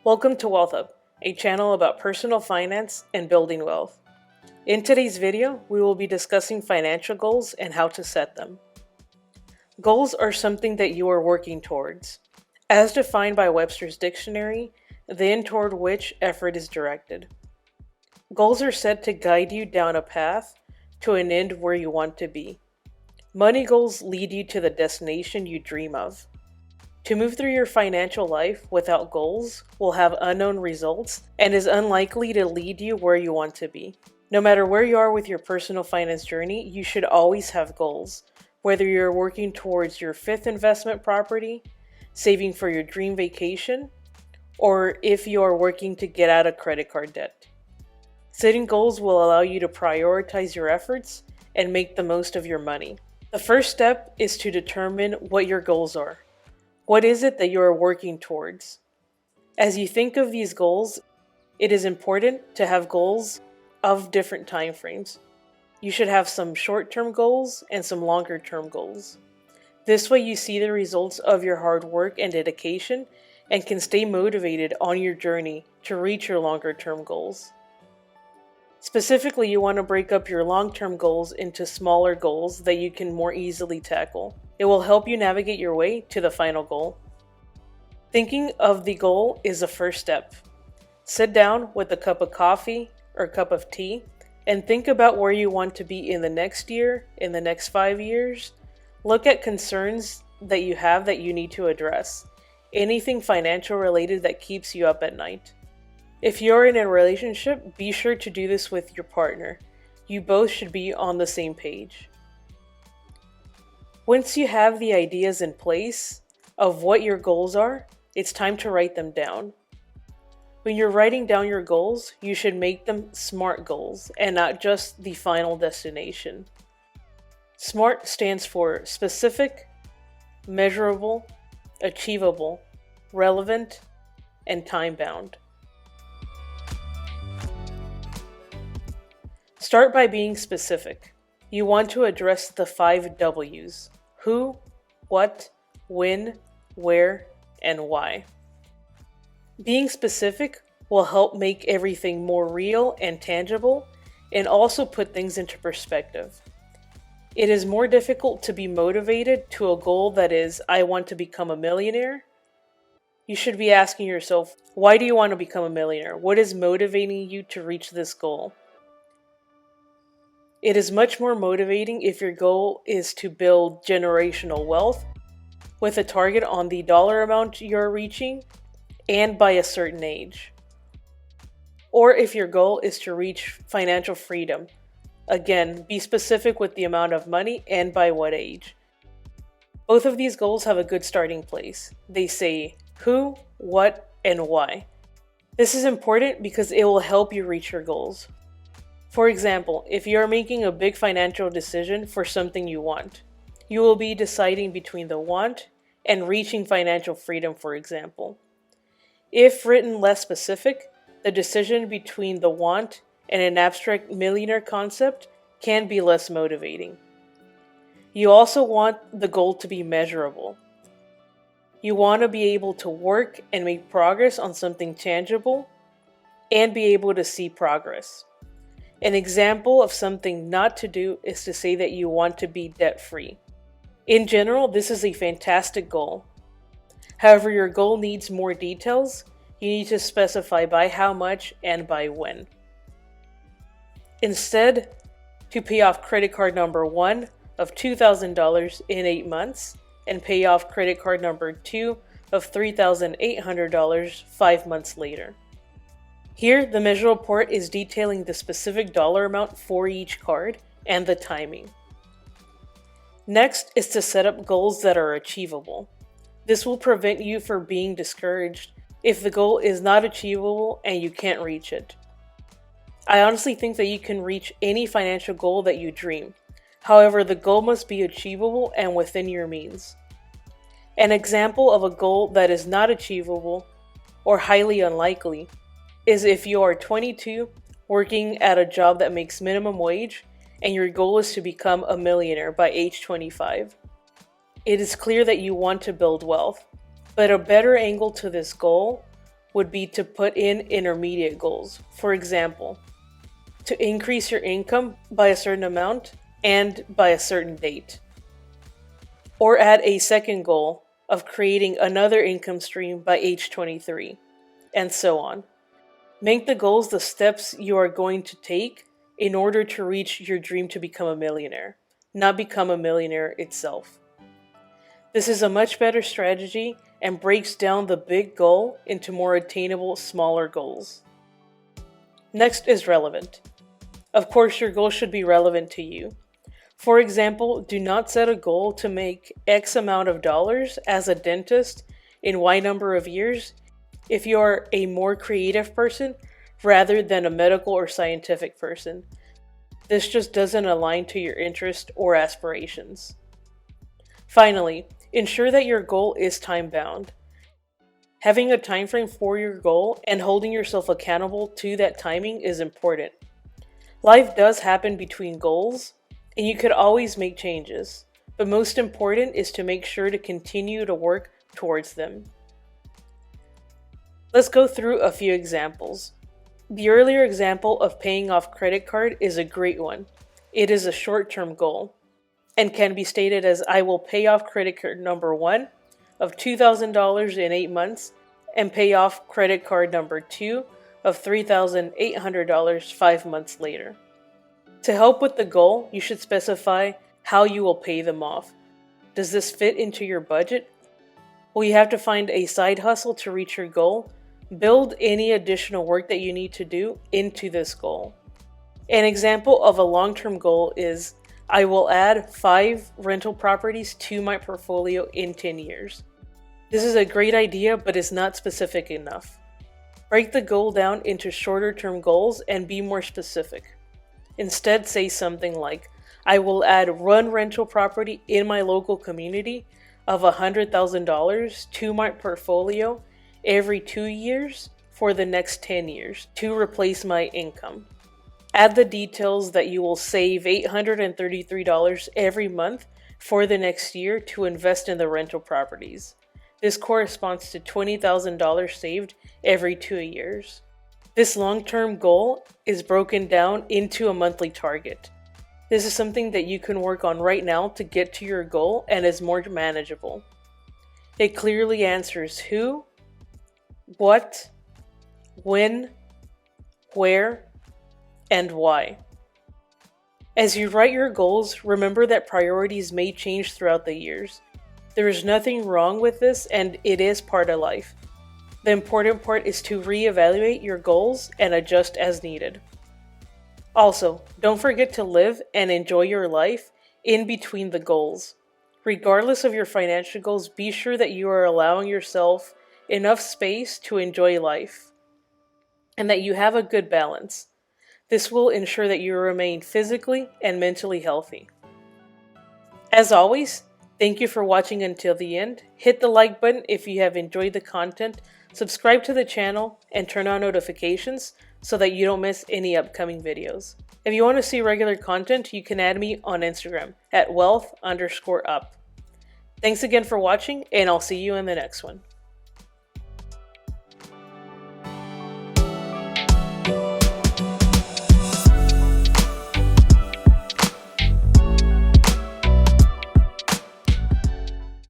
Welcome to Wealth Hub, a channel about personal finance and building wealth. In today's video, we will be discussing financial goals and how to set them. Goals are something that you are working towards, as defined by Webster's Dictionary, the end toward which effort is directed. Goals are set to guide you down a path to an end where you want to be. Money goals lead you to the destination you dream of. To move through your financial life without goals will have unknown results and is unlikely to lead you where you want to be. No matter where you are with your personal finance journey, you should always have goals, whether you're working towards your fifth investment property, saving for your dream vacation, or if you are working to get out of credit card debt. Setting goals will allow you to prioritize your efforts and make the most of your money. The first step is to determine what your goals are. What is it that you are working towards? As you think of these goals, it is important to have goals of different time frames. You should have some short-term goals and some longer-term goals. This way you see the results of your hard work and dedication and can stay motivated on your journey to reach your longer-term goals. Specifically, you want to break up your long-term goals into smaller goals that you can more easily tackle. It will help you navigate your way to the final goal. Thinking of the goal is the first step. Sit down with a cup of coffee or cup of tea and think about where you want to be in the next year, in the next 5 years. Look at concerns that you have that you need to address. Anything financial related that keeps you up at night. If you're in a relationship, be sure to do this with your partner. You both should be on the same page. Once you have the ideas in place of what your goals are, it's time to write them down. When you're writing down your goals, you should make them SMART goals and not just the final destination. SMART stands for specific, measurable, achievable, relevant, and time-bound. Start by being specific. You want to address the 5 W's: who, what, when, where, and why. Being specific will help make everything more real and tangible and also put things into perspective. It is more difficult to be motivated to a goal that is, I want to become a millionaire. You should be asking yourself, why do you want to become a millionaire? What is motivating you to reach this goal? It is much more motivating if your goal is to build generational wealth with a target on the dollar amount you're reaching and by a certain age. Or if your goal is to reach financial freedom. Again, be specific with the amount of money and by what age. Both of these goals have a good starting place. They say who, what, and why. This is important because it will help you reach your goals. For example, if you are making a big financial decision for something you want, you will be deciding between the want and reaching financial freedom, for example. If written less specific, the decision between the want and an abstract millionaire concept can be less motivating. You also want the goal to be measurable. You want to be able to work and make progress on something tangible and be able to see progress. An example of something not to do is to say that you want to be debt-free. In general, this is a fantastic goal. However, your goal needs more details. You need to specify by how much and by when. Instead, to pay off credit card number 1 of $2,000 in 8 months and pay off credit card number 2 of $3,800 5 months later. Here, the measure report is detailing the specific dollar amount for each card and the timing. Next is to set up goals that are achievable. This will prevent you from being discouraged if the goal is not achievable and you can't reach it. I honestly think that you can reach any financial goal that you dream. However, the goal must be achievable and within your means. An example of a goal that is not achievable or highly unlikely is if you are 22, working at a job that makes minimum wage, and your goal is to become a millionaire by age 25. It is clear that you want to build wealth, but a better angle to this goal would be to put in intermediate goals. For example, to increase your income by a certain amount and by a certain date. Or add a second goal of creating another income stream by age 23, and so on. Make the goals the steps you are going to take in order to reach your dream to become a millionaire, not become a millionaire itself. This is a much better strategy and breaks down the big goal into more attainable, smaller goals. Next is relevant. Of course, your goal should be relevant to you. For example, do not set a goal to make X amount of dollars as a dentist in Y number of years if you are a more creative person rather than a medical or scientific person. This just doesn't align to your interest or aspirations. Finally, ensure that your goal is time-bound. Having a time frame for your goal and holding yourself accountable to that timing is important. Life does happen between goals, and you could always make changes, but most important is to make sure to continue to work towards them. Let's go through a few examples. The earlier example of paying off credit card is a great one. It is a short-term goal and can be stated as I will pay off credit card number 1 of $2,000 in 8 months and pay off credit card number 2 of $3,800 5 months later. To help with the goal, you should specify how you will pay them off. Does this fit into your budget? Will you have to find a side hustle to reach your goal? Build any additional work that you need to do into this goal. An example of a long-term goal is I will add 5 rental properties to my portfolio in 10 years. This is a great idea, but it's not specific enough. Break the goal down into shorter-term goals and be more specific. Instead, say something like, I will add 1 rental property in my local community of $100,000 to my portfolio every 2 years for the next 10 years to replace my income. Add the details that you will save $833 every month for the next year to invest in the rental properties. This corresponds to $20,000 saved every 2 years. This long-term goal is broken down into a monthly target. This is something that you can work on right now to get to your goal and is more manageable. It clearly answers who, what, when, where, and why. As you write your goals, remember that priorities may change throughout the years. There is nothing wrong with this, and it is part of life. The important part is to reevaluate your goals and adjust as needed. Also, don't forget to live and enjoy your life in between the goals. Regardless of your financial goals, be sure that you are allowing yourself enough space to enjoy life and that you have a good balance. This will ensure that you remain physically and mentally healthy. As always, thank you for watching until the end. Hit the like button if you have enjoyed the content, subscribe to the channel, and turn on notifications so that you don't miss any upcoming videos. If you want to see regular content, you can add me on Instagram at wealth_up. Thanks again for watching, and I'll see you in the next one.